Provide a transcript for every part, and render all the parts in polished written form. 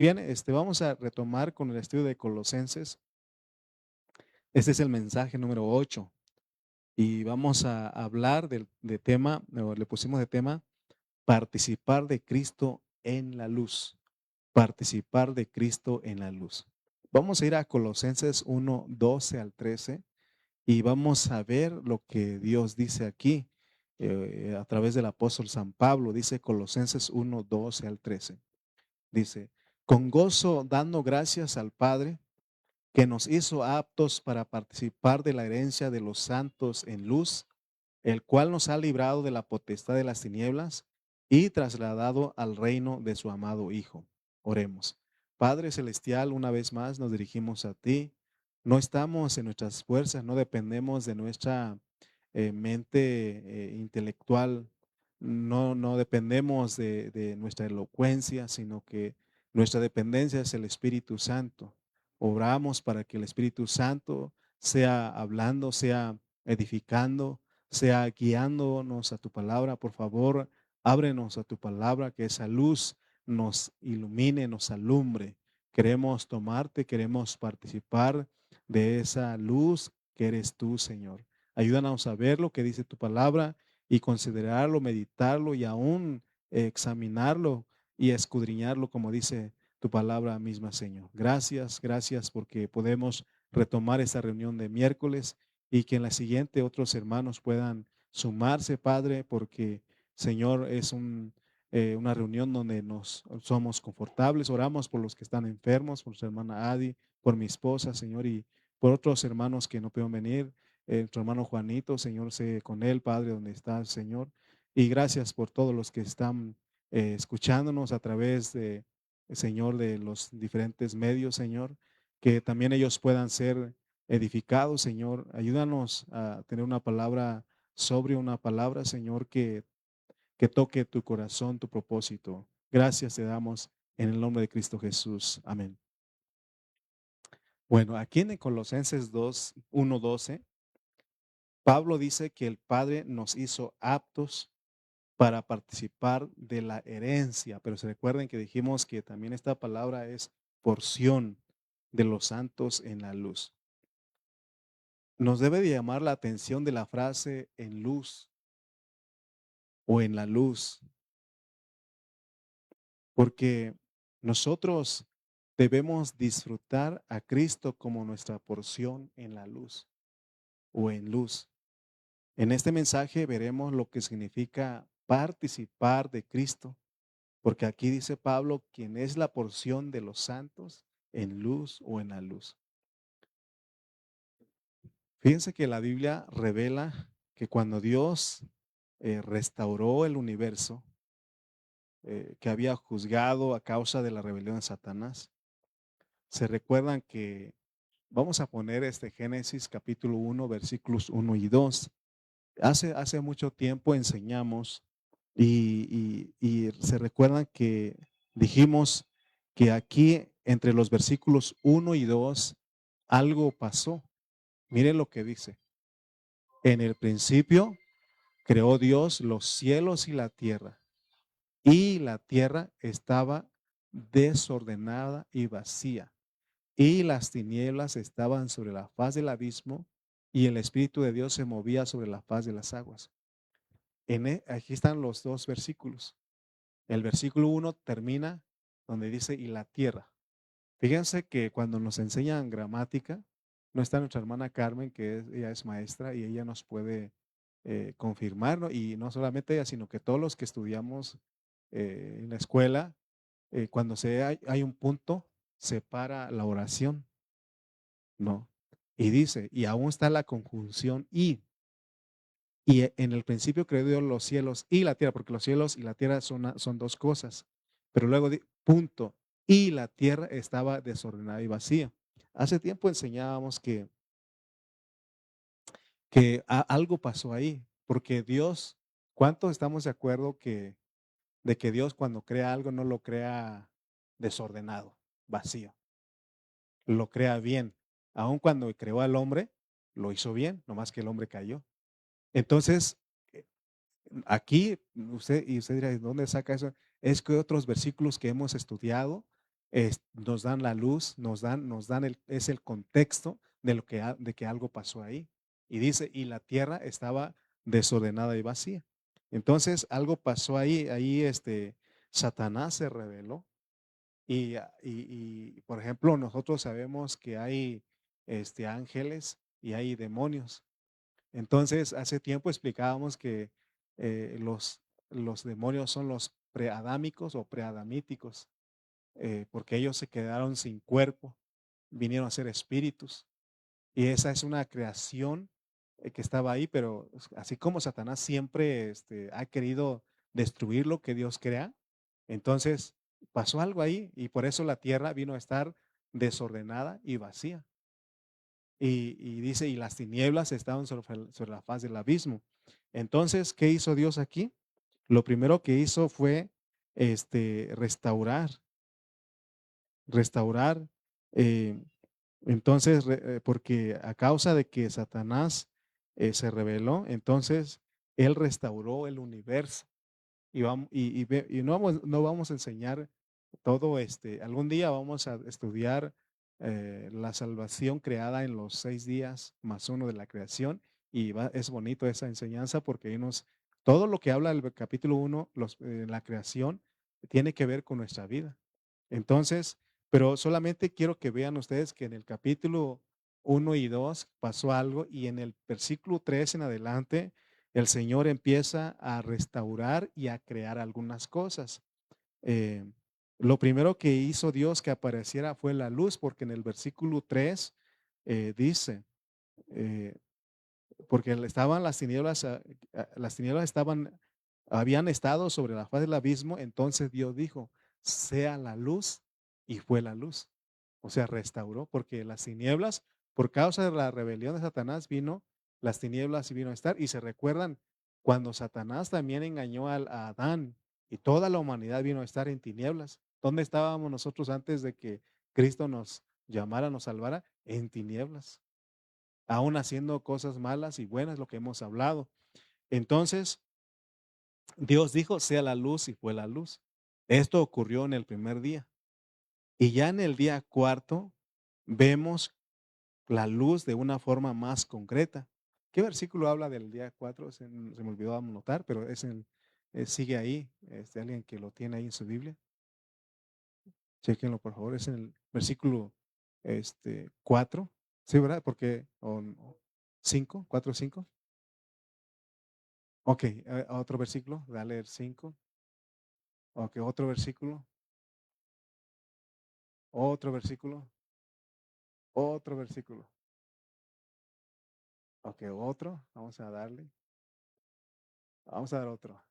Bien, vamos a retomar con el estudio de Colosenses. Este es el mensaje número 8 y vamos a hablar de tema, o le pusimos de tema, participar de Cristo en la luz. Participar de Cristo en la luz. Vamos a ir a Colosenses 1, 12 al 13 y vamos a ver lo que Dios dice aquí a través del apóstol San Pablo. Dice Colosenses 1, 12 al 13. Dice, con gozo dando gracias al Padre que nos hizo aptos para participar de la herencia de los santos en luz, el cual nos ha librado de la potestad de las tinieblas y trasladado al reino de su amado Hijo. Oremos. Padre Celestial, una vez más nos dirigimos a ti. No estamos en nuestras fuerzas, no dependemos de nuestra mente intelectual, no dependemos de nuestra elocuencia, sino que nuestra dependencia es el Espíritu Santo. Oramos para que el Espíritu Santo sea hablando, sea edificando, sea guiándonos a tu palabra. Por favor, ábrenos a tu palabra, que esa luz nos ilumine, nos alumbre. Queremos tomarte, queremos participar de esa luz que eres tú, Señor. Ayúdanos a ver lo que dice tu palabra y considerarlo, meditarlo y aún examinarlo y escudriñarlo, como dice tu palabra misma, Señor. Gracias, gracias porque podemos retomar esta reunión de miércoles y que en la siguiente otros hermanos puedan sumarse, Padre, porque, Señor, es una reunión donde nos somos confortables. Oramos por los que están enfermos, por su hermana Adi, por mi esposa, Señor, y por otros hermanos que no pueden venir. Tu hermano Juanito, Señor, sé con él, Padre, donde está, Señor. Y gracias por todos los que están escuchándonos a través de, Señor, de los diferentes medios, Señor, que también ellos puedan ser edificados, Señor. Ayúdanos a tener una palabra sobria, una palabra, Señor, que toque tu corazón, tu propósito. Gracias te damos en el nombre de Cristo Jesús. Amén. Bueno, aquí en Colosenses 2, 1, 12, Pablo dice que el Padre nos hizo aptos para participar de la herencia, pero se recuerden que dijimos que también esta palabra es porción de los santos en la luz. Nos debe de llamar la atención de la frase en luz o en la luz, porque nosotros debemos disfrutar a Cristo como nuestra porción en la luz o en luz. En este mensaje veremos lo que significa participar de Cristo, porque aquí dice Pablo, quien es la porción de los santos en luz o en la luz. Fíjense que la Biblia revela que cuando Dios restauró el universo, que había juzgado a causa de la rebelión de Satanás, se recuerdan que vamos a poner este Génesis capítulo 1, versículos 1 y 2. Hace mucho tiempo enseñamos y se recuerdan que dijimos que aquí entre los versículos 1 y 2 algo pasó. Miren lo que dice. En el principio creó Dios los cielos y la tierra, y la tierra estaba desordenada y vacía, y las tinieblas estaban sobre la faz del abismo, y el Espíritu de Dios se movía sobre la faz de las aguas. Aquí están los dos versículos. El versículo 1 termina donde dice, y la tierra. Fíjense que cuando nos enseñan gramática, no está nuestra hermana Carmen, ella es maestra y ella nos puede confirmar, ¿no? Y no solamente ella, sino que todos los que estudiamos en la escuela, cuando hay un punto, separa la oración, ¿no? Y dice, y aún está la conjunción y en el principio creó Dios los cielos y la tierra, porque los cielos y la tierra son dos cosas. Pero luego, punto, y la tierra estaba desordenada y vacía. Hace tiempo enseñábamos que algo pasó ahí, porque Dios, ¿cuántos estamos de acuerdo de que Dios cuando crea algo no lo crea desordenado, vacío? Lo crea bien. Aun cuando creó al hombre, lo hizo bien, nomás que el hombre cayó. Entonces, aquí, usted dirá, ¿de dónde saca eso? Es que otros versículos que hemos estudiado nos dan la luz, nos dan es el contexto de lo que, de que algo pasó ahí. Y dice, y la tierra estaba desordenada y vacía. Entonces, algo pasó ahí, Satanás se rebeló. Por ejemplo, nosotros sabemos que hay ángeles y hay demonios. Entonces, hace tiempo explicábamos que los demonios son los preadámicos o preadamíticos, porque ellos se quedaron sin cuerpo, vinieron a ser espíritus. Y esa es una creación que estaba ahí, pero así como Satanás siempre ha querido destruir lo que Dios crea, entonces pasó algo ahí y por eso la tierra vino a estar desordenada y vacía. Y dice, y las tinieblas estaban sobre la faz del abismo. Entonces, ¿qué hizo Dios aquí? Lo primero que hizo fue restaurar, restaurar. eh, entonces, porque a causa de que Satanás se rebeló, entonces él restauró el universo. Y no vamos a enseñar todo algún día vamos a estudiar la salvación creada en los 6 días más uno de la creación. Y es bonito esa enseñanza porque todo lo que habla el capítulo 1, la creación, tiene que ver con nuestra vida. Entonces, pero solamente quiero que vean ustedes que en el capítulo 1 y 2 pasó algo y en el versículo 3 en adelante el Señor empieza a restaurar y a crear algunas cosas. Eh, lo primero que hizo Dios que apareciera fue la luz, porque en el versículo 3 dice, eh, porque estaban las tinieblas habían estado sobre la faz del abismo, entonces Dios dijo, sea la luz, y fue la luz. O sea, restauró, porque las tinieblas, por causa de la rebelión de Satanás, las tinieblas vino a estar, y se recuerdan cuando Satanás también engañó a Adán, y toda la humanidad vino a estar en tinieblas. ¿Dónde estábamos nosotros antes de que Cristo nos llamara, nos salvara? En tinieblas, aún haciendo cosas malas y buenas, lo que hemos hablado. Entonces, Dios dijo, sea la luz y fue la luz. Esto ocurrió en el primer día. Y ya en el día cuarto vemos la luz de una forma más concreta. ¿Qué versículo habla del día 4? Se me olvidó anotar, pero sigue ahí. Alguien que lo tiene ahí en su Biblia. Chequenlo, por favor. Es en el versículo 4. Sí, ¿verdad? Porque, 5, 4, 5. Ok, otro versículo, dale el 5. Ok, otro versículo, otro versículo, otro versículo. Ok, otro, vamos a darle. Vamos a dar otro.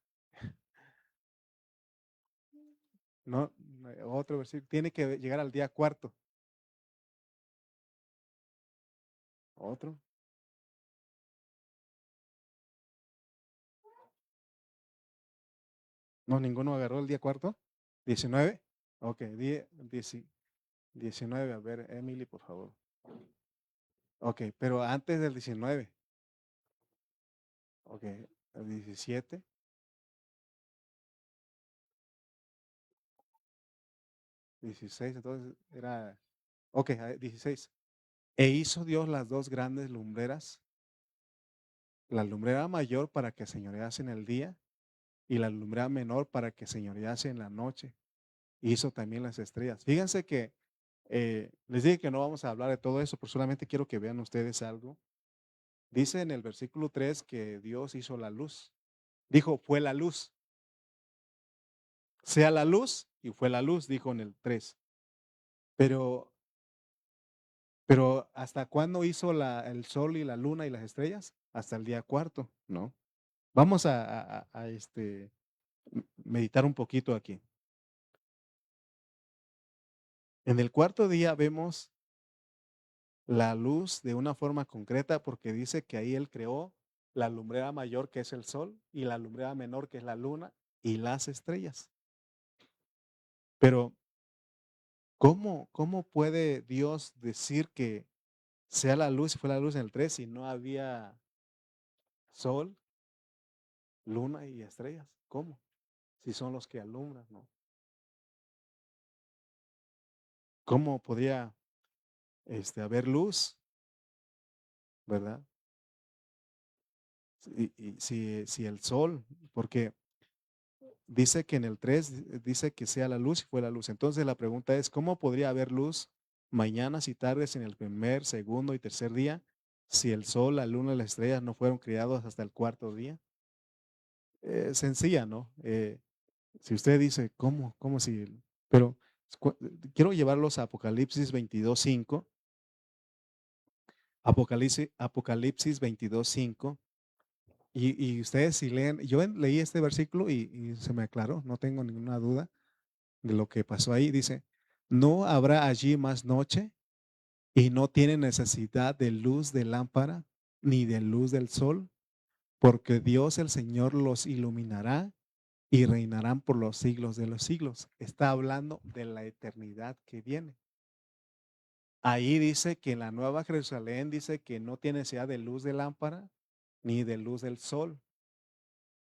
No, otro versículo. Tiene que llegar al día cuarto. Otro. No, ninguno agarró el día cuarto. 19. Ok, 19. A ver, Emily, por favor. Ok, pero antes del 19. Ok, el 17. 16, entonces era. Ok, 16. E hizo Dios las dos grandes lumbreras, la lumbrera mayor para que señorease en el día y la lumbrera menor para que señorease en la noche. Hizo también las estrellas. Fíjense que les dije que no vamos a hablar de todo eso, pero solamente quiero que vean ustedes algo. Dice en el versículo 3 que Dios hizo la luz. Dijo, fue la luz. Sea la luz y fue la luz, dijo en el 3. Pero, pero ¿hasta cuándo hizo el sol y la luna y las estrellas? Hasta el día cuarto, ¿no? Vamos a meditar un poquito aquí. En el cuarto día vemos la luz de una forma concreta porque dice que ahí él creó la lumbrera mayor que es el sol y la lumbrera menor que es la luna y las estrellas. Pero ¿cómo puede Dios decir que sea la luz y fue la luz en el 3 si no había sol, luna y estrellas? ¿Cómo? Si son los que alumbran, ¿no? ¿cómo podría haber luz, verdad? Y si el sol, porque dice que en el 3 dice que sea la luz y fue la luz. Entonces la pregunta es, ¿cómo podría haber luz mañanas y tardes en el primer, segundo y tercer día si el sol, la luna y las estrellas no fueron creados hasta el cuarto día? Sencilla, ¿no? Si usted dice, ¿cómo si? Pero cu- quiero llevarlos a Apocalipsis 22:5. Apocalipsis 22:5. Y ustedes si leen, yo leí este versículo y se me aclaró, no tengo ninguna duda de lo que pasó ahí. Dice, no habrá allí más noche y no tiene necesidad de luz de lámpara ni de luz del sol, porque Dios el Señor los iluminará y reinarán por los siglos de los siglos. Está hablando de la eternidad que viene. Ahí dice que en la Nueva Jerusalén dice que no tiene necesidad de luz de lámpara ni de luz del sol,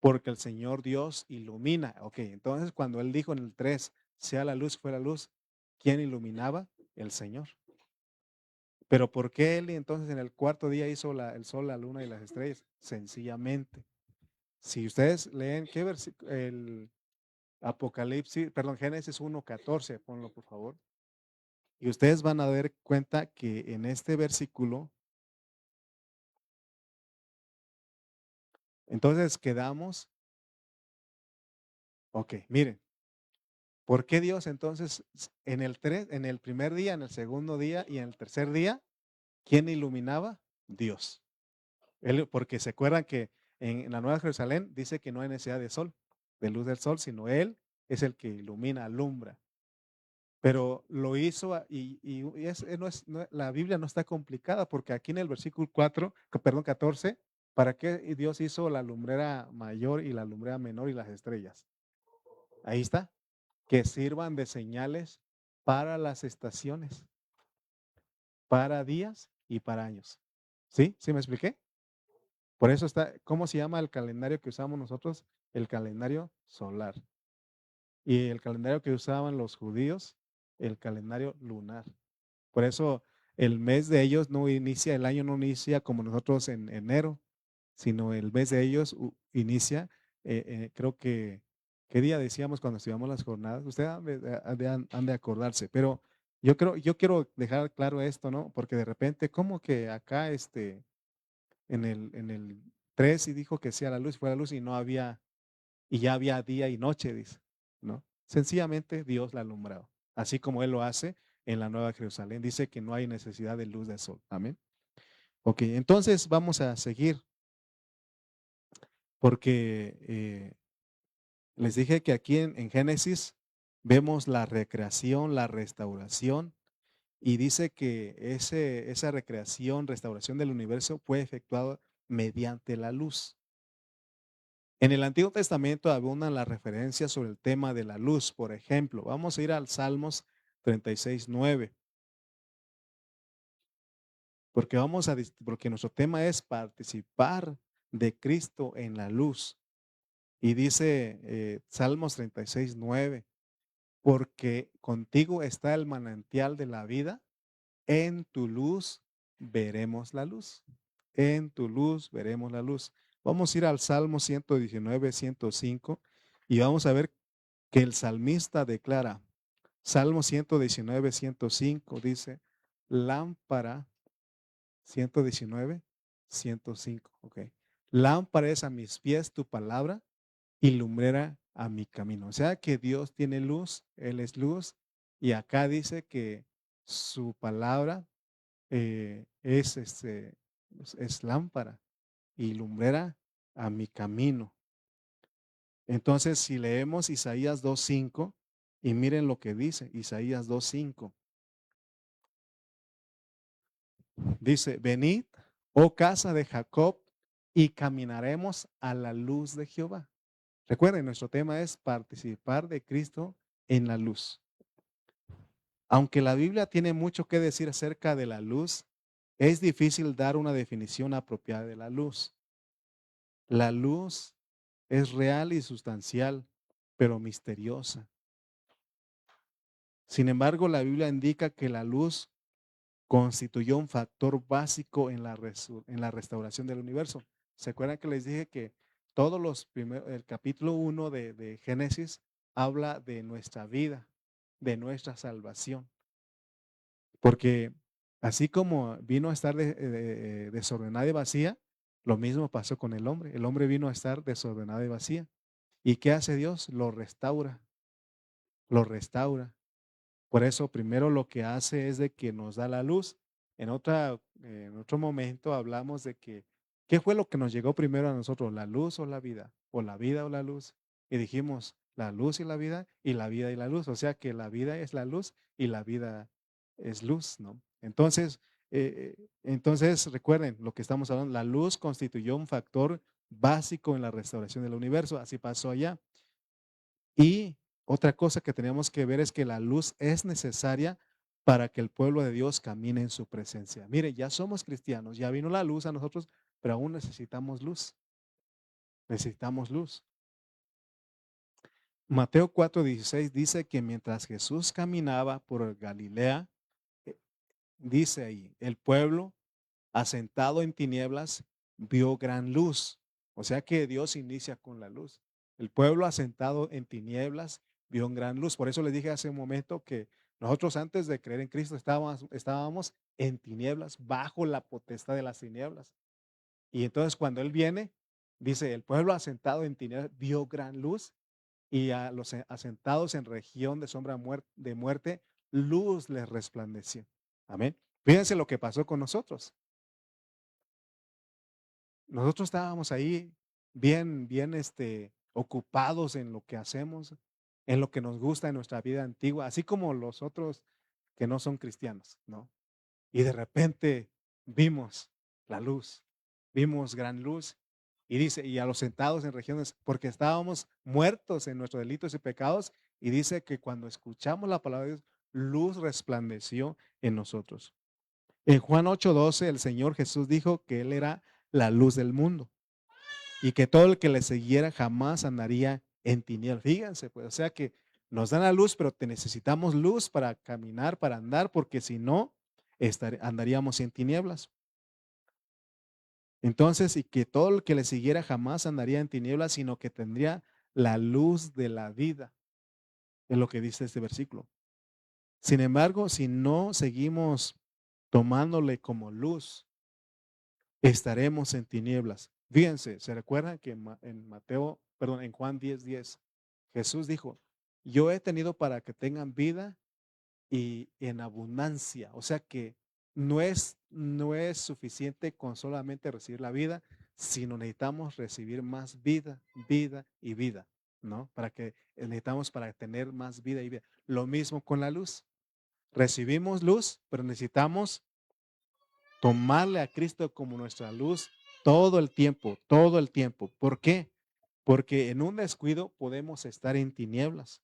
porque el Señor Dios ilumina. Ok, entonces cuando él dijo en el 3 sea la luz, fue la luz, ¿quién iluminaba? El Señor. Pero ¿por qué él entonces en el cuarto día hizo el sol, la luna y las estrellas? Sencillamente. Si ustedes leen, ¿qué versículo? El Apocalipsis, perdón, Génesis 1:14, ponlo por favor. Y ustedes van a dar cuenta que en este versículo, entonces quedamos, ok, miren, ¿por qué Dios entonces en el primer día, en el segundo día y en el tercer día, quién iluminaba? Dios. Porque se acuerdan que en la Nueva Jerusalén dice que no hay necesidad de sol, de luz del sol, sino Él es el que ilumina, alumbra. Pero lo hizo la Biblia no está complicada porque aquí en el versículo 4, perdón, 14, ¿para qué Dios hizo la lumbrera mayor y la lumbrera menor y las estrellas? Ahí está, que sirvan de señales para las estaciones, para días y para años. ¿Sí? ¿Sí me expliqué? Por eso está, ¿cómo se llama el calendario que usamos nosotros? El calendario solar. Y el calendario que usaban los judíos, el calendario lunar. Por eso el mes de ellos no inicia, el año no inicia como nosotros en enero, sino el mes de ellos inicia, creo que, ¿qué día decíamos cuando estudiamos las jornadas? Ustedes han de acordarse, pero yo quiero dejar claro esto, ¿no? Porque de repente, como que acá en el 3 y dijo que sea la luz, fue la luz y no había, y ya había día y noche, dice, ¿no? Sencillamente Dios la alumbrado, así como Él lo hace en la Nueva Jerusalén. Dice que no hay necesidad de luz del sol. Amén. Ok, entonces vamos a seguir porque les dije que aquí en Génesis vemos la recreación, la restauración y dice que esa recreación, restauración del universo fue efectuada mediante la luz. En el Antiguo Testamento abundan las referencias sobre el tema de la luz. Por ejemplo, vamos a ir al Salmos 36:9, porque nuestro tema es participar de Cristo en la luz. Y dice Salmos 36:9, porque contigo está el manantial de la vida, en tu luz veremos la luz. En tu luz veremos la luz. Vamos a ir al Salmo 119:105 y vamos a ver que el salmista declara, Salmo 119:105 dice, lámpara, 119:105, ok. Lámpara es a mis pies tu palabra y lumbrera a mi camino. O sea que Dios tiene luz, Él es luz, y acá dice que su palabra es lámpara y lumbrera a mi camino. Entonces, si leemos Isaías 2:5 y miren lo que dice Isaías 2:5, dice, venid, oh casa de Jacob, y caminaremos a la luz de Jehová. Recuerden, nuestro tema es participar de Cristo en la luz. Aunque la Biblia tiene mucho que decir acerca de la luz, es difícil dar una definición apropiada de la luz. La luz es real y sustancial, pero misteriosa. Sin embargo, la Biblia indica que la luz constituyó un factor básico en en la restauración del universo. ¿Se acuerdan que les dije que todos los primeros, el capítulo 1 de Génesis habla de nuestra vida, de nuestra salvación? Porque así como vino a estar desordenada y vacía, lo mismo pasó con el hombre. El hombre vino a estar desordenado y vacía. ¿Y qué hace Dios? Lo restaura, lo restaura. Por eso primero lo que hace es de que nos da la luz. En otro momento hablamos de que, ¿qué fue lo que nos llegó primero a nosotros? ¿La luz o la vida? ¿O la vida o la luz? Y dijimos, la luz y la vida y la luz. O sea que la vida es la luz y la vida es luz, ¿no? Entonces recuerden lo que estamos hablando, la luz constituyó un factor básico en la restauración del universo, así pasó allá. Y otra cosa que tenemos que ver es que la luz es necesaria para que el pueblo de Dios camine en su presencia. Mire, ya somos cristianos, ya vino la luz a nosotros, pero aún necesitamos luz. Necesitamos luz. Mateo 4:16 dice que mientras Jesús caminaba por Galilea, eh, dice ahí, el pueblo asentado en tinieblas vio gran luz. O sea que Dios inicia con la luz. El pueblo asentado en tinieblas vio una gran luz. Por eso les dije hace un momento que nosotros antes de creer en Cristo estábamos en tinieblas, bajo la potestad de las tinieblas. Y entonces cuando Él viene, dice, el pueblo asentado en tinieblas vio gran luz y a los asentados en región de sombra de muerte, luz les resplandeció. Amén. Fíjense lo que pasó con nosotros. Nosotros estábamos ahí bien ocupados en lo que hacemos, en lo que nos gusta en nuestra vida antigua, así como los otros que no son cristianos, ¿no? Y de repente vimos la luz, vimos gran luz. Y dice, y a los sentados en regiones, porque estábamos muertos en nuestros delitos y pecados, y dice que cuando escuchamos la palabra de Dios, luz resplandeció en nosotros. En Juan 8:12, el Señor Jesús dijo que Él era la luz del mundo y que todo el que le siguiera jamás andaría en tinieblas. Fíjense, pues, o sea que nos dan la luz, pero te necesitamos luz para caminar, para andar, porque si no, andaríamos en tinieblas. Entonces, y que todo el que le siguiera jamás andaría en tinieblas, sino que tendría la luz de la vida, es lo que dice este versículo. Sin embargo, si no seguimos tomándole como luz, estaremos en tinieblas. Fíjense, ¿se recuerdan que en Mateo, perdón, en Juan 10:10, Jesús dijo, yo he tenido para que tengan vida y en abundancia? O sea que no es suficiente con solamente recibir la vida, sino necesitamos recibir más vida, vida y vida, ¿no? Necesitamos para tener más vida y vida. Lo mismo con la luz. Recibimos luz, pero necesitamos tomarle a Cristo como nuestra luz todo el tiempo, todo el tiempo. ¿Por qué? Porque en un descuido podemos estar en tinieblas.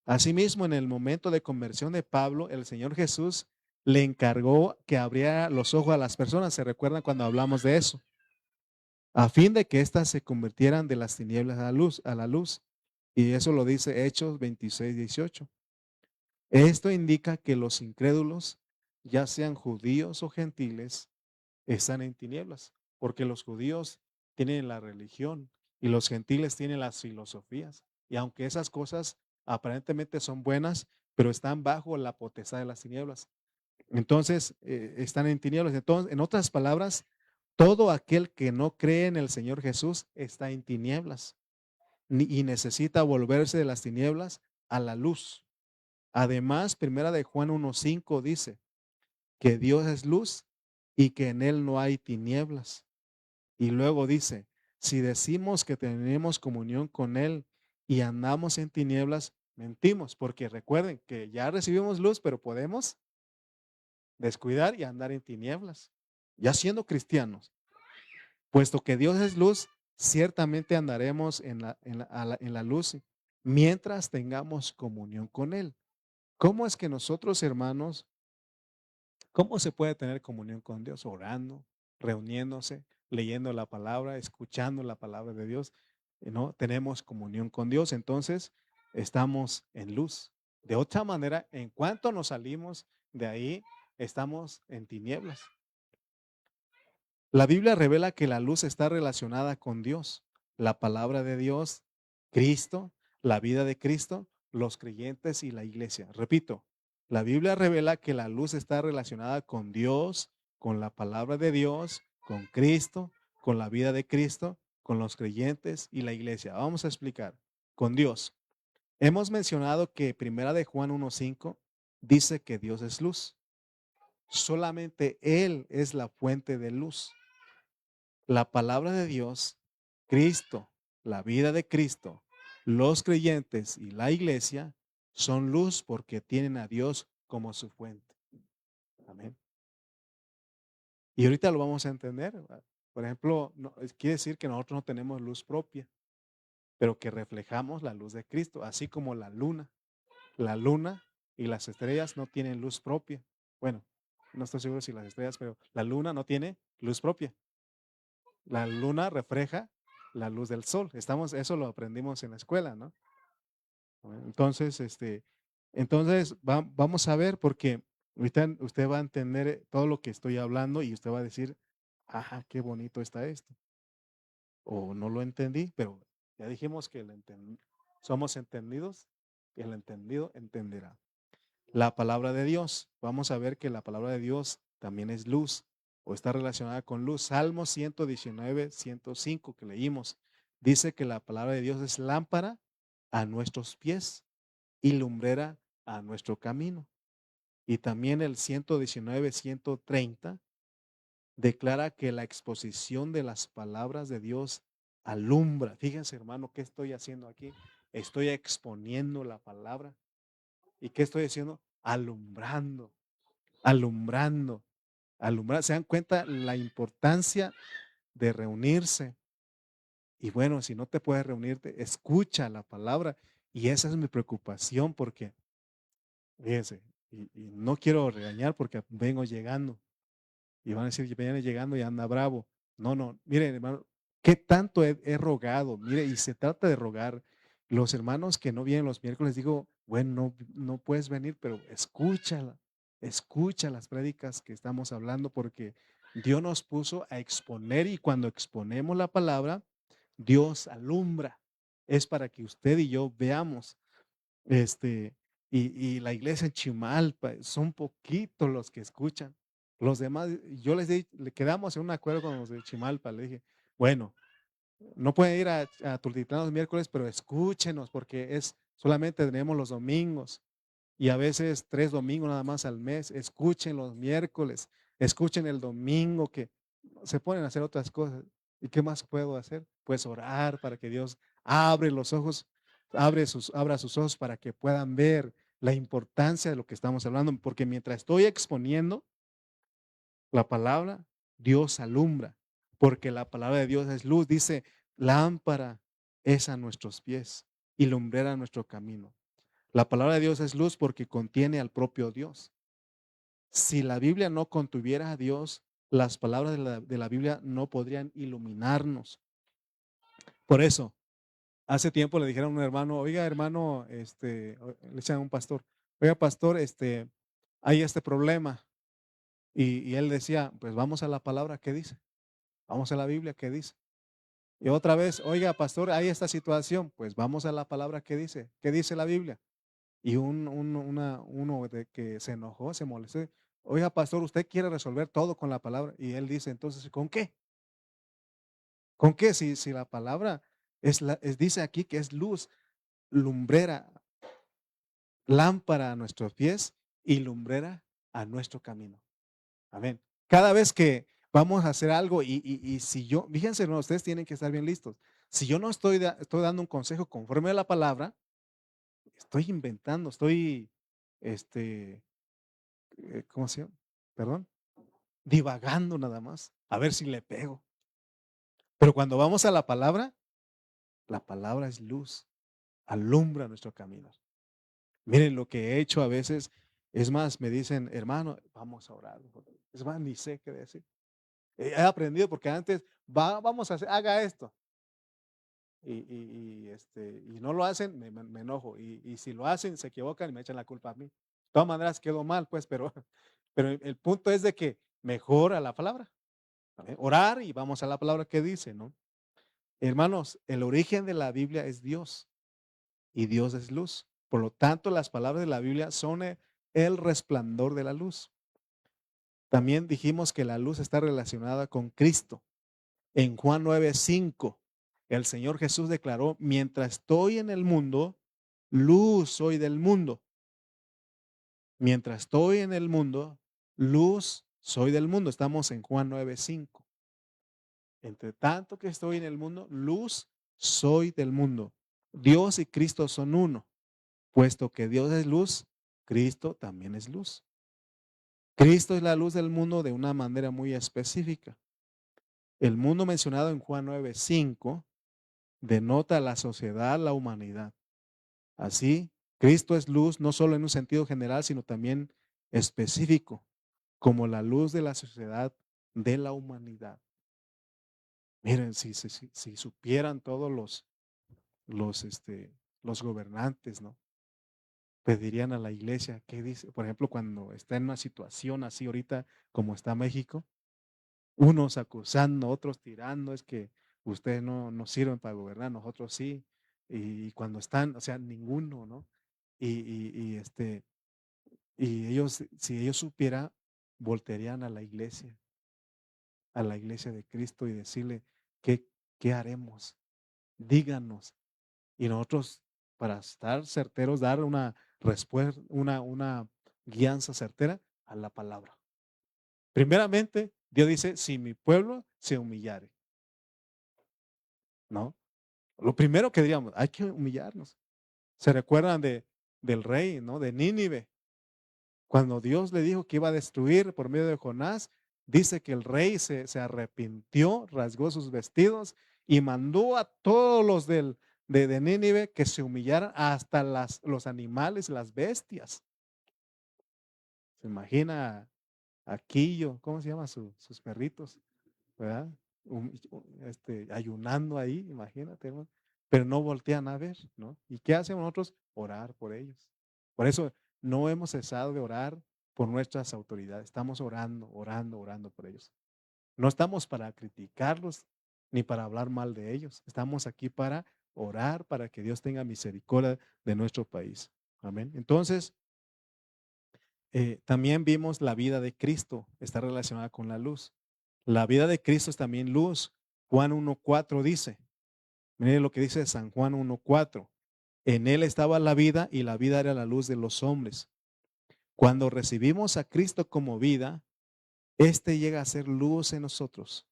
Asimismo, en el momento de conversión de Pablo, el Señor Jesús le encargó que abriera los ojos a las personas. ¿Se recuerdan cuando hablamos de eso? A fin de que éstas se convirtieran de las tinieblas a la luz, a la luz. Y eso lo dice Hechos 26:18. Esto indica que los incrédulos, ya sean judíos o gentiles, están en tinieblas, porque los judíos tienen la religión y los gentiles tienen las filosofías. Y aunque esas cosas aparentemente son buenas, pero están bajo la potestad de las tinieblas. Entonces, están en tinieblas. Entonces, en otras palabras, todo aquel que no cree en el Señor Jesús está en tinieblas y necesita volverse de las tinieblas a la luz. Además, primera de Juan 1:5 dice que Dios es luz y que en él no hay tinieblas. Y luego dice, si decimos que tenemos comunión con Él y andamos en tinieblas, mentimos, porque recuerden que ya recibimos luz, pero podemos descuidar y andar en tinieblas, ya siendo cristianos. Puesto que Dios es luz, ciertamente andaremos en la luz mientras tengamos comunión con Él. ¿Cómo es que nosotros, hermanos, cómo se puede tener comunión con Dios? Orando, reuniéndose, leyendo la palabra, escuchando la palabra de Dios, ¿no? Tenemos comunión con Dios, entonces estamos en luz. De otra manera, en cuanto nos salimos de ahí, estamos en tinieblas. La Biblia revela que la luz está relacionada con Dios, la palabra de Dios, Cristo, la vida de Cristo, los creyentes y la iglesia. Repito, la Biblia revela que la luz está relacionada con Dios, con la palabra de Dios, con Cristo, con la vida de Cristo, con los creyentes y la iglesia. Vamos a explicar. Con Dios. Hemos mencionado que Primera de Juan 1:5 dice que Dios es luz. Solamente Él es la fuente de luz. La palabra de Dios, Cristo, la vida de Cristo, los creyentes y la iglesia son luz porque tienen a Dios como su fuente. Amén. Y ahorita lo vamos a entender. Por ejemplo, quiere decir que nosotros no tenemos luz propia, pero que reflejamos la luz de Cristo, así como la luna. La luna y las estrellas no tienen luz propia. Bueno, no estoy seguro si las estrellas, pero la luna no tiene luz propia. La luna refleja la luz del sol. Eso lo aprendimos en la escuela, ¿no? Entonces, vamos a ver porque ahorita usted va a entender todo lo que estoy hablando y usted va a decir, ajá, qué bonito está esto. O no lo entendí, pero ya dijimos que somos entendidos y el entendido entenderá. La palabra de Dios. Vamos a ver que la palabra de Dios también es luz o está relacionada con luz. Salmo 119, 105 que leímos, dice que la palabra de Dios es lámpara a nuestros pies y lumbrera a nuestro camino. Y también el 119, 130 declara que la exposición de las palabras de Dios alumbra. Fíjense, hermano, ¿qué estoy haciendo aquí? Estoy exponiendo la palabra. ¿Y qué estoy haciendo? Alumbrando, alumbrando, alumbrando. ¿Se dan cuenta la importancia de reunirse? Y bueno, si no te puedes reunirte, escucha la palabra. Y esa es mi preocupación porque, fíjense, y no quiero regañar porque vengo llegando. Y van a decir, viene llegando y anda bravo. No, no, miren, hermano, ¿qué tanto he rogado? Mire, y se trata de rogar. Los hermanos que no vienen los miércoles, digo, bueno, no puedes venir, pero escucha las prédicas que estamos hablando, porque Dios nos puso a exponer y cuando exponemos la palabra, Dios alumbra. Es para que usted y yo veamos. Este, y la iglesia en Chimalpa, son poquitos los que escuchan. Los demás, yo les di, le quedamos en un acuerdo con los de Chimalpa. Le dije, bueno, no pueden ir a Tultitlán los miércoles, pero escúchenos, porque solamente tenemos los domingos y a veces 3 domingos nada más al mes. Escuchen los miércoles, escuchen el domingo que se ponen a hacer otras cosas. ¿Y qué más puedo hacer? Pues orar para que Dios abre los ojos, abra sus ojos para que puedan ver la importancia de lo que estamos hablando, porque mientras estoy exponiendo la palabra, Dios alumbra, porque la palabra de Dios es luz, dice, lámpara es a nuestros pies y lumbrera a nuestro camino. La palabra de Dios es luz porque contiene al propio Dios. Si la Biblia no contuviera a Dios, las palabras de la Biblia no podrían iluminarnos. Por eso, hace tiempo le dijeron a un hermano, oiga hermano, le decían a un pastor, oiga pastor, hay este problema. Y él decía, pues vamos a la palabra, ¿qué dice? Vamos a la Biblia, ¿qué dice? Y otra vez, oiga pastor, hay esta situación, pues vamos a la palabra, ¿qué dice la Biblia? Y uno de que se enojó, se molestó. Oiga, pastor, usted quiere resolver todo con la palabra. Y él dice, entonces, ¿con qué? ¿Con qué? Si la palabra dice aquí que es luz, lumbrera, lámpara a nuestros pies y lumbrera a nuestro camino. Amén. Cada vez que vamos a hacer algo y si yo, fíjense, no, ustedes tienen que estar bien listos. Si yo no estoy dando un consejo conforme a la palabra, estoy inventando, este, ¿cómo se llama? Perdón, divagando nada más, a ver si le pego. Pero cuando vamos a la palabra es luz, alumbra nuestro camino. Miren lo que he hecho a veces, es más, me dicen, hermano, vamos a orar. Es más, ni sé qué decir. He aprendido porque antes, vamos a hacer, haga esto. y no lo hacen, me enojo. Y si lo hacen, se equivocan y me echan la culpa a mí. De todas maneras, quedó mal, pues, pero, pero el punto es de que mejora la palabra. Orar y vamos a la palabra que dice, ¿no? Hermanos, el origen de la Biblia es Dios y Dios es luz. Por lo tanto, las palabras de la Biblia son el resplandor de la luz. También dijimos que la luz está relacionada con Cristo. En Juan 9:5, el Señor Jesús declaró, mientras estoy en el mundo, luz soy del mundo. Mientras estoy en el mundo, luz soy del mundo. Estamos en Juan 9:5. Entre tanto que estoy en el mundo, luz soy del mundo. Dios y Cristo son uno. Puesto que Dios es luz, Cristo también es luz. Cristo es la luz del mundo de una manera muy específica. El mundo mencionado en Juan 9:5 denota la sociedad, la humanidad. Así, Cristo es luz no solo en un sentido general, sino también específico, como la luz de la sociedad, de la humanidad. Miren, si supieran todos los, este, los gobernantes, ¿no? Pedirían a la iglesia, ¿qué dice? Por ejemplo, cuando está en una situación así ahorita como está México, unos acusando, otros tirando, es que ustedes no sirven para gobernar, nosotros sí. Y cuando están, o sea, ninguno, ¿no? Y ellos, si ellos supieran, voltearían a la iglesia de Cristo y decirle, ¿qué haremos? Díganos. Y nosotros, para estar certeros, dar una respuesta, una guianza certera a la palabra. Primeramente, Dios dice, si mi pueblo se humillare, ¿no? Lo primero que diríamos, hay que humillarnos. ¿Se recuerdan del rey, ¿no? De Nínive? Cuando Dios le dijo que iba a destruir por medio de Jonás, dice que el rey se arrepintió, rasgó sus vestidos y mandó a todos los de Nínive que se humillaran hasta los animales, las bestias. ¿Se imagina a Quillo, cómo se llama sus perritos? ¿Verdad? Ayunando ahí, imagínate, ¿no? Pero no voltean a ver, ¿no? ¿Y qué hacemos nosotros? Orar por ellos. Por eso no hemos cesado de orar por nuestras autoridades. Estamos orando, orando, orando por ellos. No estamos para criticarlos ni para hablar mal de ellos. Estamos aquí para orar para que Dios tenga misericordia de nuestro país. Amén. Entonces, también vimos la vida de Cristo, está relacionada con la luz. La vida de Cristo es también luz. Juan 1:4 dice, mire lo que dice San Juan 1:4. En él estaba la vida y la vida era la luz de los hombres. Cuando recibimos a Cristo como vida, éste llega a ser luz en nosotros,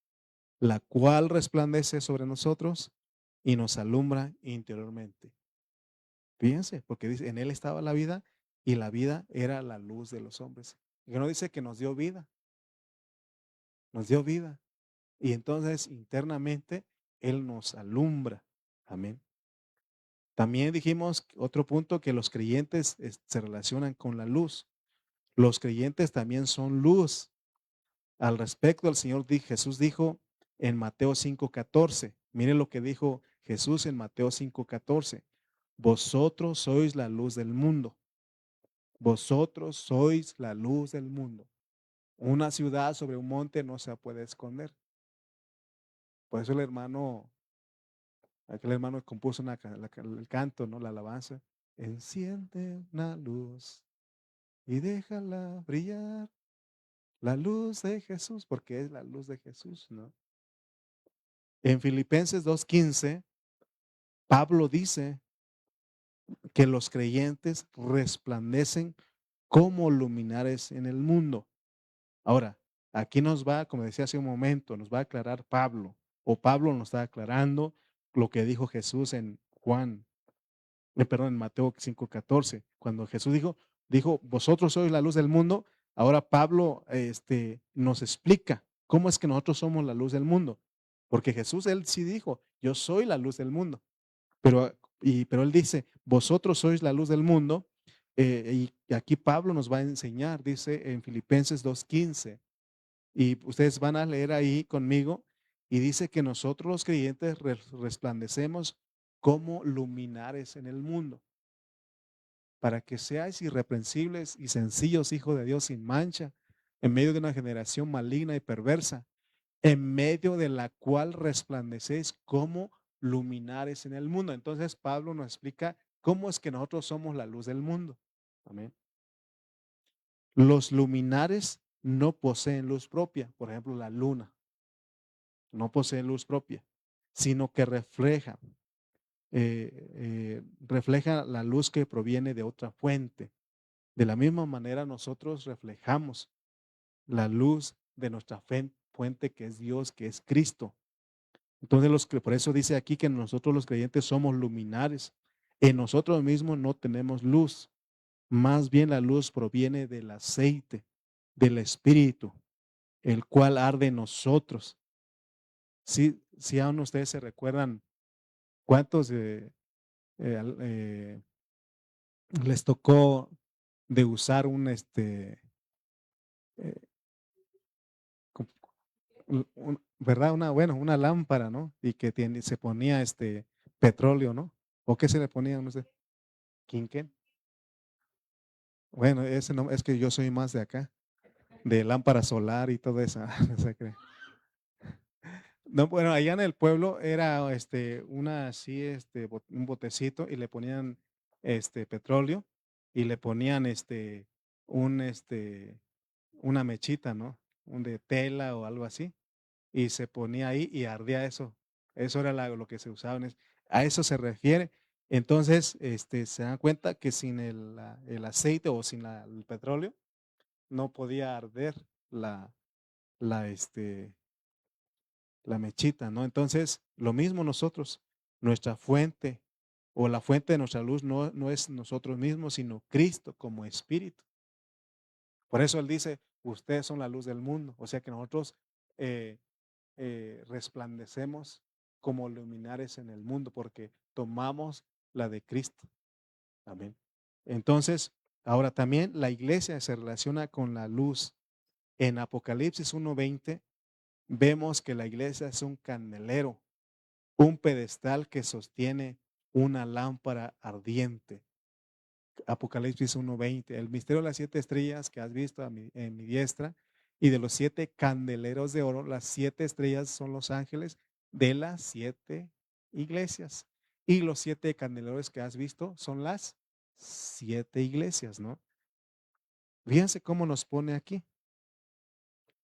la cual resplandece sobre nosotros y nos alumbra interiormente. Fíjense, porque dice, en él estaba la vida y la vida era la luz de los hombres. Y no dice que nos dio vida, nos dio vida. Y entonces internamente Él nos alumbra. Amén. También dijimos otro punto que los creyentes se relacionan con la luz. Los creyentes también son luz. Al respecto, el Señor Jesús dijo en Mateo 5:14. Mire lo que dijo Jesús en Mateo 5:14. Vosotros sois la luz del mundo. Vosotros sois la luz del mundo. Una ciudad sobre un monte no se puede esconder. Por eso el hermano aquel hermano compuso el canto, ¿no? La alabanza. Enciende una luz y déjala brillar. La luz de Jesús, porque es la luz de Jesús, ¿no? En Filipenses 2:15, Pablo dice que los creyentes resplandecen como luminares en el mundo. Ahora, aquí nos va, como decía hace un momento, nos va a aclarar Pablo, o Pablo nos está aclarando lo que dijo Jesús en Juan perdón, en Mateo 5:14, cuando Jesús dijo, vosotros sois la luz del mundo. Ahora Pablo nos explica cómo es que nosotros somos la luz del mundo. Porque Jesús, él sí dijo, yo soy la luz del mundo. Pero él dice, vosotros sois la luz del mundo. Y aquí Pablo nos va a enseñar, dice en Filipenses 2:15. Y ustedes van a leer ahí conmigo. Y dice que nosotros los creyentes resplandecemos como luminares en el mundo, para que seáis irreprensibles y sencillos hijos de Dios sin mancha, en medio de una generación maligna y perversa, en medio de la cual resplandecéis como luminares en el mundo. Entonces Pablo nos explica cómo es que nosotros somos la luz del mundo. Amén. Los luminares no poseen luz propia, por ejemplo, la luna no posee luz propia, sino que refleja la luz que proviene de otra fuente. De la misma manera nosotros reflejamos la luz de nuestra fuente que es Dios, que es Cristo. Entonces por eso dice aquí que nosotros los creyentes somos luminares. En nosotros mismos no tenemos luz, más bien la luz proviene del aceite, del Espíritu, el cual arde en nosotros. Si aún ustedes se recuerdan cuántos les tocó de usar eh, com- ¿verdad? Una lámpara, ¿no? Y que se ponía petróleo, ¿no? ¿O qué se le ponía? No sé. ¿Quinquén? Bueno, ese no, es que yo soy más de acá, de lámpara solar y todo eso. No se cree. No, bueno, allá en el pueblo era una así, un botecito y le ponían petróleo y le ponían un una mechita, ¿no? Un de tela o algo así. Y se ponía ahí y ardía eso. Eso era lo que se usaba. A eso se refiere. Entonces, se dan cuenta que sin el aceite o sin el petróleo no podía arder la, la, este, la mechita, ¿no? Entonces, lo mismo nosotros, nuestra fuente o la fuente de nuestra luz no es nosotros mismos, sino Cristo como Espíritu. Por eso Él dice, ustedes son la luz del mundo. O sea que nosotros eh, resplandecemos como luminares en el mundo porque tomamos la de Cristo. Amén. Entonces, ahora también la iglesia se relaciona con la luz. En Apocalipsis 1:20 vemos que la iglesia es un candelero, un pedestal que sostiene una lámpara ardiente. Apocalipsis 1:20, el misterio de las 7 estrellas que has visto en mi diestra y de los 7 candeleros de oro, las 7 estrellas son los ángeles de las 7 iglesias. Y los 7 candeleros que has visto son las 7 iglesias, ¿no? Fíjense cómo nos pone aquí.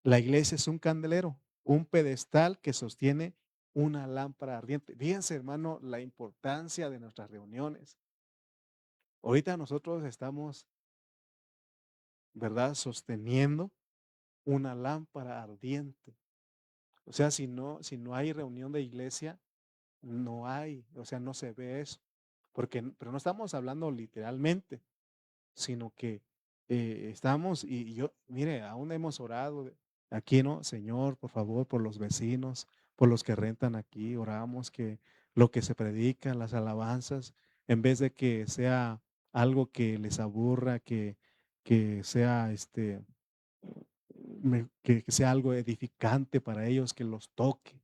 La iglesia es un candelero, un pedestal que sostiene una lámpara ardiente. Fíjense, hermano, la importancia de nuestras reuniones. Ahorita nosotros estamos, ¿verdad?, sosteniendo una lámpara ardiente. O sea, si no hay reunión de iglesia, no hay, o sea, no se ve eso. Pero no estamos hablando literalmente, sino que estamos, y yo, mire, aún hemos orado aquí, ¿no? Señor, por favor, por los vecinos, por los que rentan aquí, oramos que lo que se predica, las alabanzas, en vez de que sea algo que les aburra, que sea que sea algo edificante para ellos, que los toque.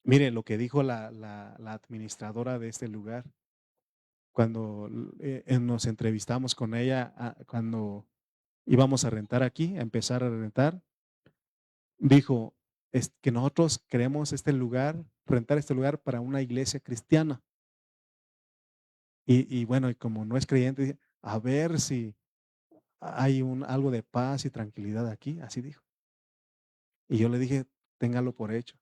Mire lo que dijo la administradora de este lugar cuando nos entrevistamos con ella, cuando íbamos a rentar aquí, a empezar a rentar, dijo es que nosotros queremos rentar este lugar para una iglesia cristiana. Y bueno, y como no es creyente, dije, a ver si hay algo de paz y tranquilidad aquí, así dijo. Y yo le dije, téngalo por hecho.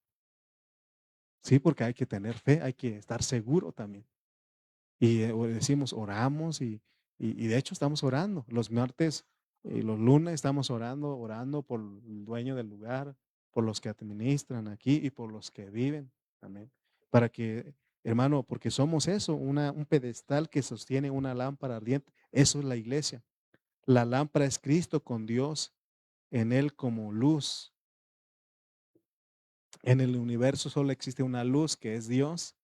Sí, porque hay que tener fe, hay que estar seguro también. Y decimos, oramos y de hecho estamos orando. Los martes y los lunes estamos orando por el dueño del lugar, por los que administran aquí y por los que viven. Amén. Para que, hermano, porque somos eso, un pedestal que sostiene una lámpara ardiente. Eso es la iglesia. La lámpara es Cristo con Dios en Él como luz. En el universo solo existe una luz que es Dios,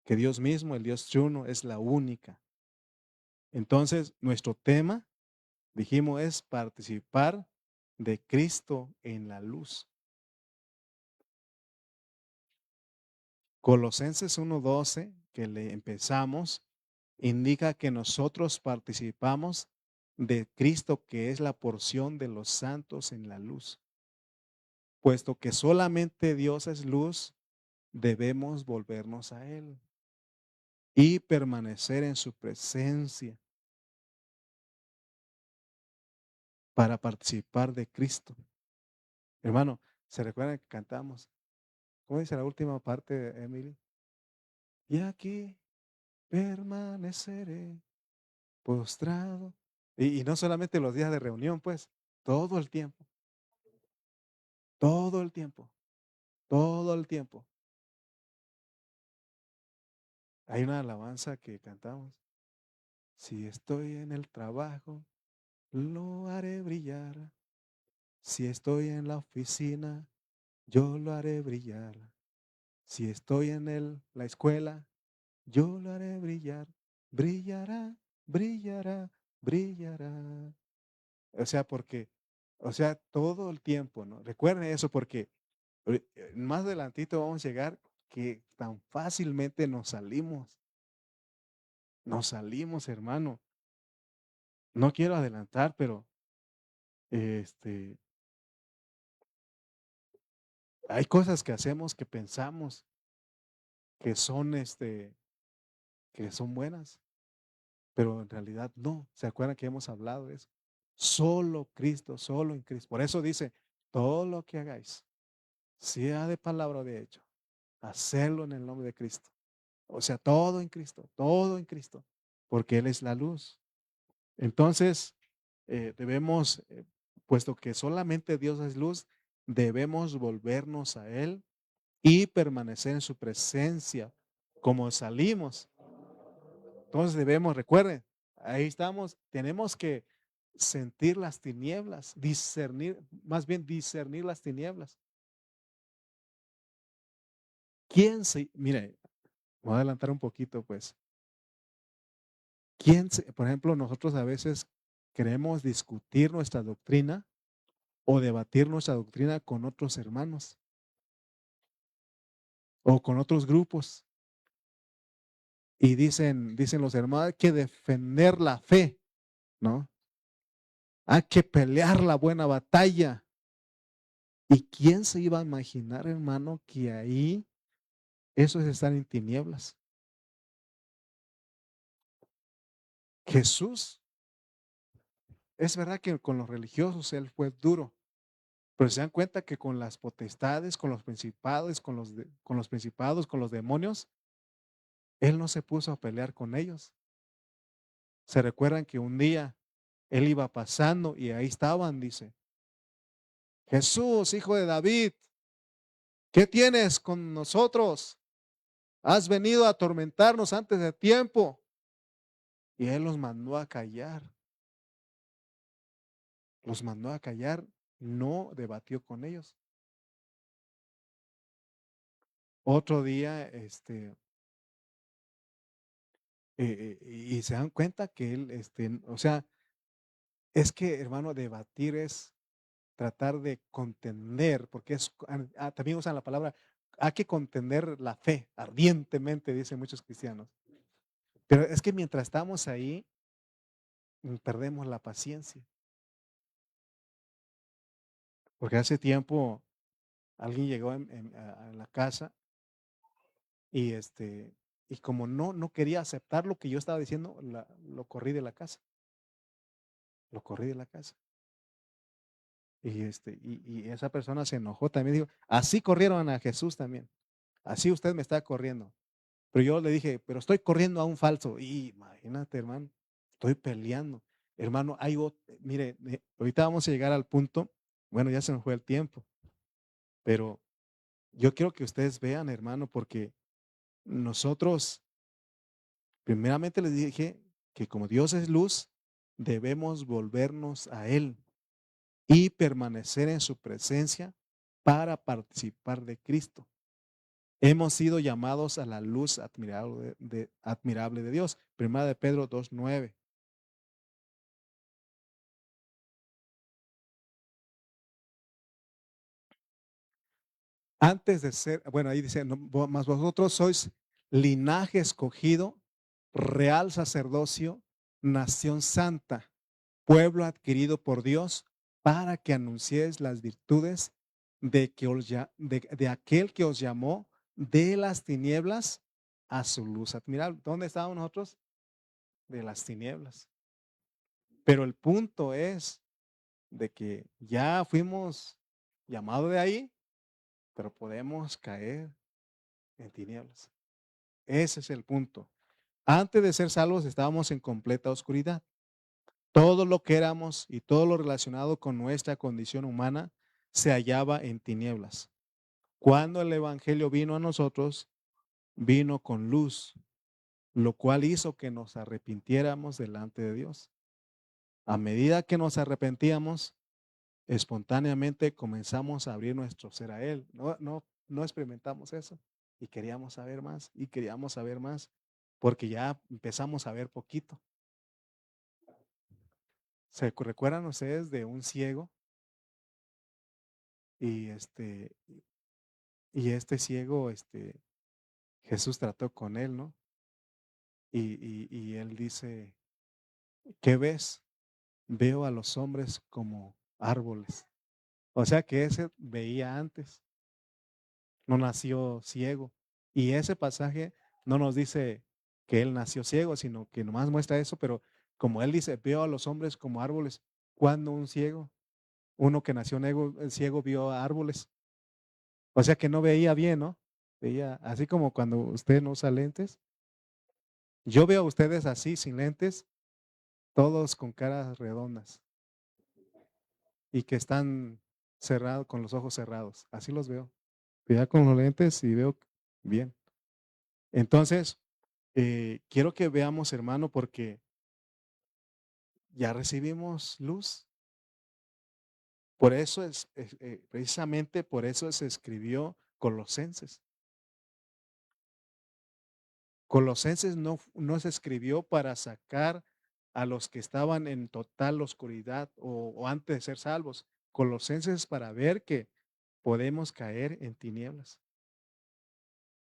que Dios mismo, el Dios Triuno, es la única. Entonces, nuestro tema, dijimos, es participar de Cristo en la luz. Colosenses 1:12, que le empezamos, indica que nosotros participamos de Cristo, que es la porción de los santos en la luz. Puesto que solamente Dios es luz, debemos volvernos a Él y permanecer en su presencia para participar de Cristo. Hermano, ¿se recuerdan que cantamos? ¿Cómo dice la última parte, Emily? Y aquí permaneceré postrado. Y no solamente los días de reunión, pues, todo el tiempo, todo el tiempo, todo el tiempo. Hay una alabanza que cantamos. Si estoy en el trabajo, lo haré brillar. Si estoy en la oficina, yo lo haré brillar. Si estoy en la escuela, yo lo haré brillar. Brillará, brillará, brillará. O sea, porque, o sea, todo el tiempo, ¿no? Recuerden eso porque más adelantito vamos a llegar que tan fácilmente nos salimos, hermano. No quiero adelantar, pero este, hay cosas que hacemos que pensamos que son, que son buenas, pero en realidad no. ¿Se acuerdan que hemos hablado de eso? Solo Cristo, solo en Cristo. Por eso dice, todo lo que hagáis, sea de palabra o de hecho, hacerlo en el nombre de Cristo. O sea, todo en Cristo, porque Él es la luz. Entonces, debemos, puesto que solamente Dios es luz, debemos volvernos a Él y permanecer en su presencia como salimos. Entonces debemos, recuerden, ahí estamos, tenemos que sentir las tinieblas, discernir, más bien discernir las tinieblas. Mire, voy a adelantar un poquito, pues. Por ejemplo, nosotros a veces queremos discutir nuestra doctrina o debatir nuestra doctrina con otros hermanos o con otros grupos. Y dicen los hermanos, hay que defender la fe, ¿no? Hay que pelear la buena batalla. ¿Y quién se iba a imaginar, hermano, que ahí eso es estar en tinieblas? Jesús, es verdad que con los religiosos él fue duro, pero se dan cuenta que con las potestades, con los principados, con los principados, con los demonios, él no se puso a pelear con ellos. Se recuerdan que un día él iba pasando y ahí estaban, dice, Jesús, hijo de David, ¿qué tienes con nosotros? Has venido a atormentarnos antes de tiempo. Y él los mandó a callar. Los mandó a callar, no debatió con ellos. Otro día, y se dan cuenta que él, o sea, es que, hermano, debatir es tratar de contender, porque también usan la palabra, hay que contender la fe ardientemente, dicen muchos cristianos. Pero es que mientras estamos ahí, perdemos la paciencia. Porque hace tiempo alguien llegó a la casa y y como no quería aceptar lo que yo estaba diciendo, lo corrí de la casa. Lo corrí de la casa. Y esa persona se enojó también. Dijo, así corrieron a Jesús también. Así usted me está corriendo. Pero yo le dije, pero estoy corriendo a un falso. Y imagínate, hermano, estoy peleando. Hermano, mire, ahorita vamos a llegar al punto. Bueno, ya se nos fue el tiempo. Pero yo quiero que ustedes vean, hermano, porque nosotros, primeramente les dije que como Dios es luz, debemos volvernos a Él y permanecer en su presencia para participar de Cristo. Hemos sido llamados a la luz admirable de Dios. Primera de Pedro 2:9. Antes de ser, bueno, ahí dice, más vosotros sois linaje escogido, real sacerdocio, nación santa, pueblo adquirido por Dios, para que anunciéis las virtudes de aquel que os llamó de las tinieblas a su luz. Mira, ¿dónde estábamos nosotros? De las tinieblas. Pero el punto es de que ya fuimos llamados de ahí, pero podemos caer en tinieblas. Ese es el punto. Antes de ser salvos estábamos en completa oscuridad. Todo lo que éramos y todo lo relacionado con nuestra condición humana se hallaba en tinieblas. Cuando el Evangelio vino a nosotros, vino con luz, lo cual hizo que nos arrepintiéramos delante de Dios. A medida que nos arrepentíamos, espontáneamente comenzamos a abrir nuestro ser a Él. No experimentamos eso y queríamos saber más y queríamos saber más porque ya empezamos a ver poquito. ¿Se recuerdan ustedes de un ciego? Y este ciego, Jesús trató con él, ¿no? Y él dice, ¿qué ves? Veo a los hombres como árboles. O sea que ese veía antes, no nació ciego. Y ese pasaje no nos dice que él nació ciego, sino que nomás muestra eso, pero como él dice, veo a los hombres como árboles. ¿Cuándo un ciego? Uno que nació ciego vio árboles. O sea que no veía bien, ¿no? Veía así como cuando usted no usa lentes. Yo veo a ustedes así, sin lentes, todos con caras redondas y que están cerrados, con los ojos cerrados. Así los veo. Ya con los lentes y veo bien. Entonces, quiero que veamos, hermano, porque ya recibimos luz. Por eso precisamente por eso se escribió Colosenses. Colosenses no se escribió para sacar a los que estaban en total oscuridad o antes de ser salvos. Colosenses para ver que podemos caer en tinieblas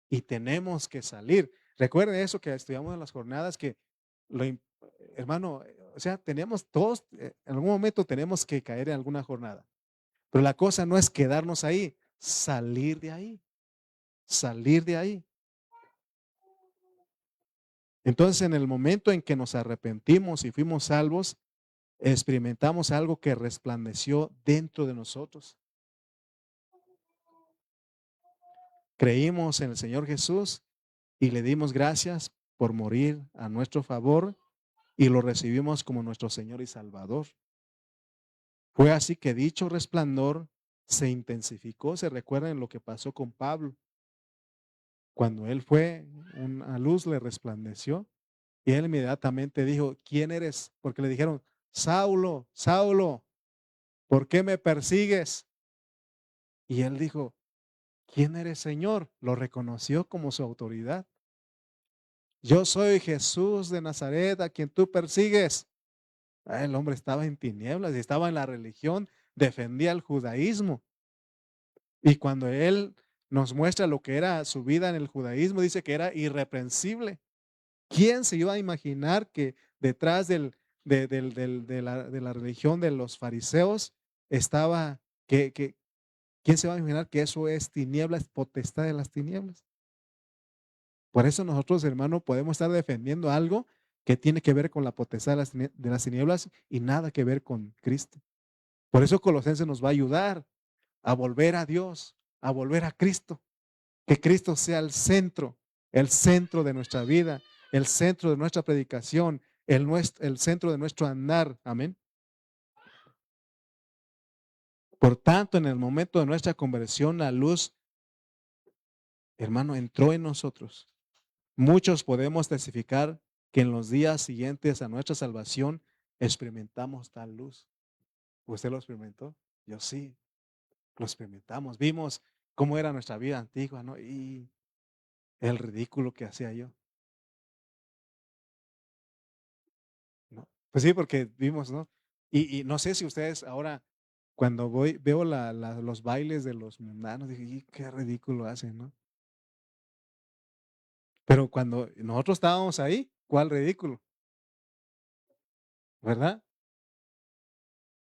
y tenemos que salir. Recuerden eso que estudiamos en las jornadas, que hermano, o sea, tenemos todos, en algún momento tenemos que caer en alguna jornada. Pero la cosa no es quedarnos ahí, salir de ahí, salir de ahí. Entonces, en el momento en que nos arrepentimos y fuimos salvos, experimentamos algo que resplandeció dentro de nosotros. Creímos en el Señor Jesús y le dimos gracias por morir a nuestro favor y lo recibimos como nuestro Señor y Salvador. Fue así que dicho resplandor se intensificó. Se recuerdan lo que pasó con Pablo. Cuando él fue, una luz le resplandeció y él inmediatamente dijo, ¿quién eres? Porque le dijeron, Saulo, Saulo, ¿por qué me persigues? Y él dijo, ¿quién eres, Señor? Lo reconoció como su autoridad. Yo soy Jesús de Nazaret, a quien tú persigues. El hombre estaba en tinieblas y estaba en la religión, defendía el judaísmo. Y cuando él nos muestra lo que era su vida en el judaísmo, dice que era irreprensible. ¿Quién se iba a imaginar que detrás de la religión de los fariseos estaba, quién se va a imaginar que eso es tinieblas, potestad de las tinieblas? Por eso nosotros, hermano, podemos estar defendiendo algo que tiene que ver con la potestad de las tinieblas y nada que ver con Cristo. Por eso Colosenses nos va a ayudar a volver a Dios, a volver a Cristo. Que Cristo sea el centro de nuestra vida, el centro de nuestra predicación, el centro de nuestro andar. Amén. Por tanto, en el momento de nuestra conversión, la luz, hermano, entró en nosotros. Muchos podemos testificar que en los días siguientes a nuestra salvación experimentamos tal luz. ¿Usted lo experimentó? Yo sí, lo experimentamos. Vimos cómo era nuestra vida antigua, ¿no? Y el ridículo que hacía yo, ¿no? Pues sí, porque vimos, ¿no? Y no sé si ustedes ahora, Cuando veo los bailes de los mundanos, dije: "Y qué ridículo hacen", ¿no? Pero cuando nosotros estábamos ahí, ¿cuál ridículo? ¿Verdad?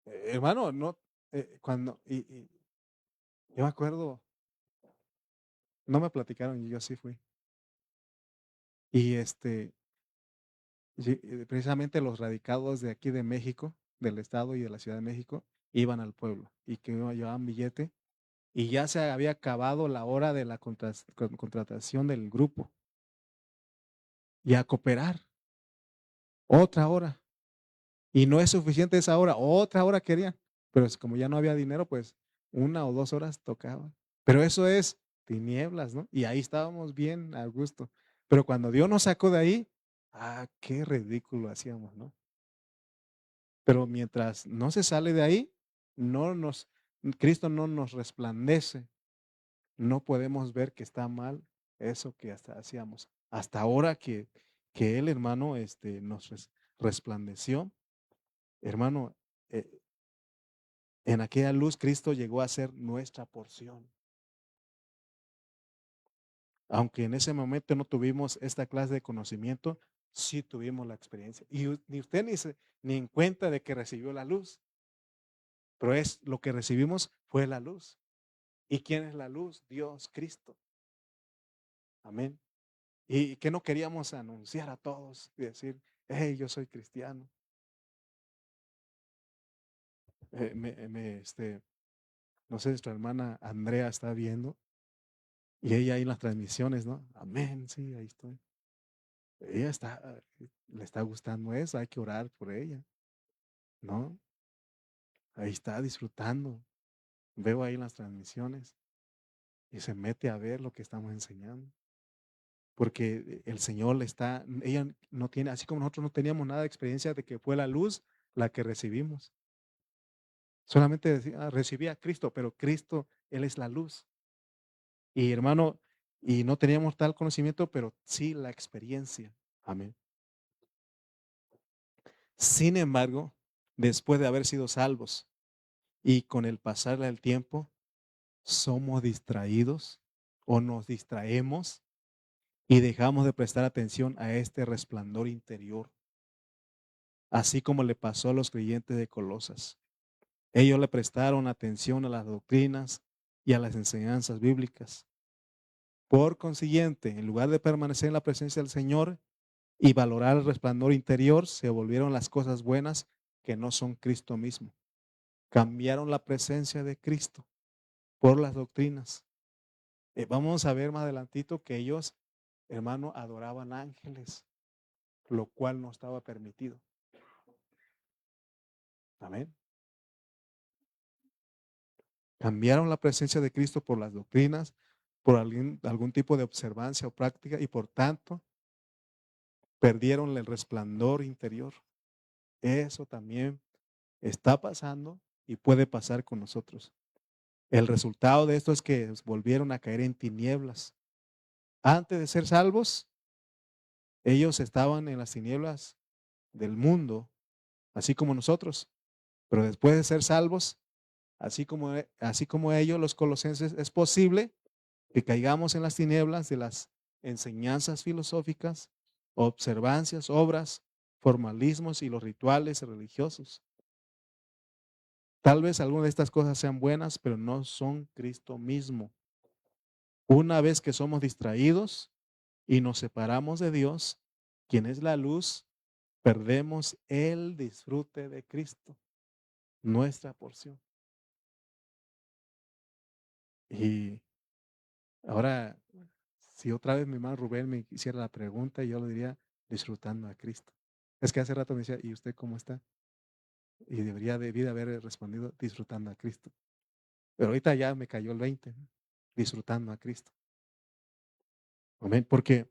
Hermano, no, cuando yo me acuerdo, no me platicaron, y yo sí fui. Y, precisamente los radicados de aquí de México, del estado y de la Ciudad de México, iban al pueblo, y que llevaban billete, y ya se había acabado la hora de la contratación del grupo, y a cooperar, otra hora. Y no es suficiente esa hora, otra hora querían. Pero como ya no había dinero, pues 1 o 2 horas tocaban. Pero eso es tinieblas, ¿no? Y ahí estábamos bien a gusto. Pero cuando Dios nos sacó de ahí, qué ridículo hacíamos, ¿no? Pero mientras no se sale de ahí, no nos, Cristo no nos resplandece. No podemos ver que está mal eso que hasta hacíamos. Hasta ahora que Él, hermano, nos resplandeció, hermano, eh, en aquella luz Cristo llegó a ser nuestra porción. Aunque en ese momento no tuvimos esta clase de conocimiento, sí tuvimos la experiencia. Y ni usted ni en cuenta de que recibió la luz, pero es lo que recibimos fue la luz. ¿Y quién es la luz? Dios, Cristo. Amén. Y que no queríamos anunciar a todos y decir, hey, yo soy cristiano. No sé, nuestra hermana Andrea está viendo y ella ahí en las transmisiones, ¿no? Amén, sí, ahí estoy. Ella le está gustando eso, hay que orar por ella, ¿no? Ahí está disfrutando. Veo ahí las transmisiones y se mete a ver lo que estamos enseñando. Porque el Señor ella no tiene, así como nosotros no teníamos nada de experiencia de que fue la luz la que recibimos. Solamente recibí a Cristo, pero Cristo, Él es la luz. Y hermano, y no teníamos tal conocimiento, pero sí la experiencia. Amén. Sin embargo, después de haber sido salvos y con el pasar del tiempo, somos distraídos o nos distraemos y dejamos de prestar atención a este resplandor interior, así como le pasó a los creyentes de Colosas. Ellos le prestaron atención a las doctrinas y a las enseñanzas bíblicas. Por consiguiente, en lugar de permanecer en la presencia del Señor y valorar el resplandor interior, se volvieron las cosas buenas que no son Cristo mismo. Cambiaron la presencia de Cristo por las doctrinas. Vamos a ver más adelantito que ellos, hermano, adoraban ángeles, lo cual no estaba permitido. Amén. Cambiaron la presencia de Cristo por las doctrinas, por algún tipo de observancia o práctica y por tanto perdieron el resplandor interior. Eso también está pasando y puede pasar con nosotros. El resultado de esto es que volvieron a caer en tinieblas. Antes de ser salvos, ellos estaban en las tinieblas del mundo, así como nosotros. Pero después de ser salvos, así como ellos, los colosenses, es posible que caigamos en las tinieblas de las enseñanzas filosóficas, observancias, obras, formalismos y los rituales religiosos. Tal vez algunas de estas cosas sean buenas, pero no son Cristo mismo. Una vez que somos distraídos y nos separamos de Dios, quien es la luz, perdemos el disfrute de Cristo, nuestra porción. Y ahora, si otra vez mi hermano Rubén me hiciera la pregunta, yo le diría disfrutando a Cristo. Es que hace rato me decía, ¿y usted cómo está? Y debí de haber respondido disfrutando a Cristo. Pero ahorita ya me cayó el 20, ¿no? Disfrutando a Cristo. Amén. Porque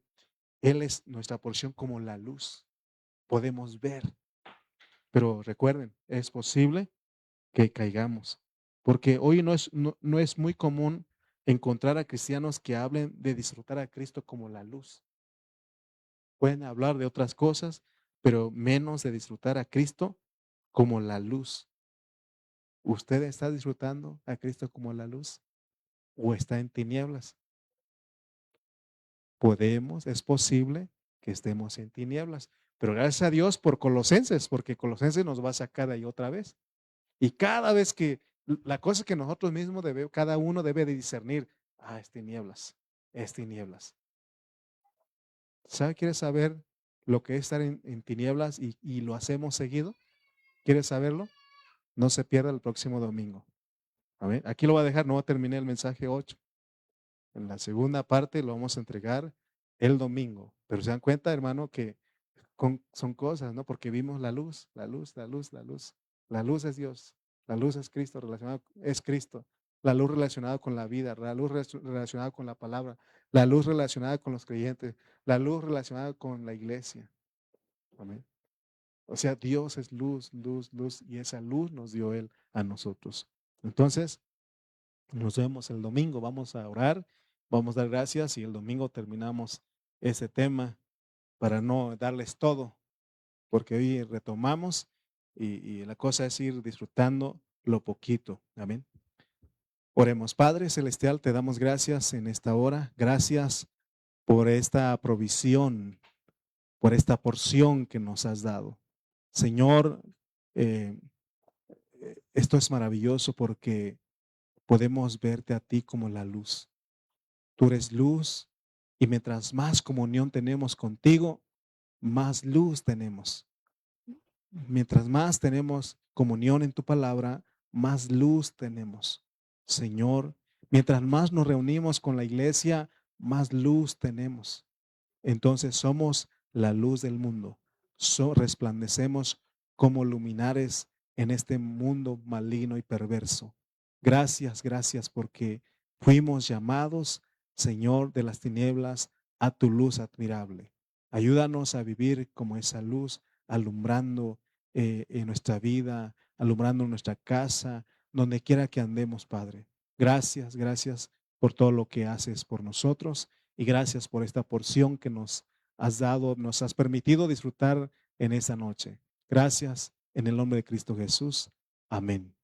Él es nuestra porción como la luz. Podemos ver. Pero recuerden, es posible que caigamos. Porque hoy no es muy común encontrar a cristianos que hablen de disfrutar a Cristo como la luz. Pueden hablar de otras cosas, pero menos de disfrutar a Cristo como la luz. ¿Usted está disfrutando a Cristo como la luz o está en tinieblas? Es posible que estemos en tinieblas, pero gracias a Dios por Colosenses, porque Colosenses nos va a sacar de ahí otra vez. Y cada vez que, la cosa que nosotros mismos cada uno debe de discernir, es tinieblas, es tinieblas. ¿Quieres saber lo que es estar en tinieblas y lo hacemos seguido? ¿Quieres saberlo? No se pierda el próximo domingo. A ver, aquí lo voy a dejar, no terminé el mensaje 8. En la segunda parte lo vamos a entregar el domingo. Pero se dan cuenta, hermano, que son cosas, ¿no? Porque vimos la luz, la luz, la luz, la luz. La luz es Dios, la luz es Cristo, es Cristo. La luz relacionada con la vida, la luz relacionada con la palabra, la luz relacionada con los creyentes, la luz relacionada con la iglesia. Amén. O sea, Dios es luz, luz, luz, y esa luz nos dio Él a nosotros. Entonces, nos vemos el domingo, vamos a orar, vamos a dar gracias y el domingo terminamos ese tema para no darles todo, porque hoy retomamos y la cosa es ir disfrutando lo poquito. Amén. Oremos. Padre Celestial, te damos gracias en esta hora. Gracias por esta provisión, por esta porción que nos has dado. Señor, eh, esto es maravilloso porque podemos verte a ti como la luz. Tú eres luz y mientras más comunión tenemos contigo, más luz tenemos. Mientras más tenemos comunión en tu palabra, más luz tenemos. Señor, mientras más nos reunimos con la iglesia, más luz tenemos. Entonces somos la luz del mundo. Resplandecemos como luminares en este mundo maligno y perverso. Gracias, gracias porque fuimos llamados, Señor, de las tinieblas a tu luz admirable. Ayúdanos a vivir como esa luz, alumbrando en nuestra vida, alumbrando nuestra casa, donde quiera que andemos, Padre. Gracias, gracias por todo lo que haces por nosotros y gracias por esta porción que nos has dado, nos has permitido disfrutar en esa noche. Gracias en el nombre de Cristo Jesús. Amén.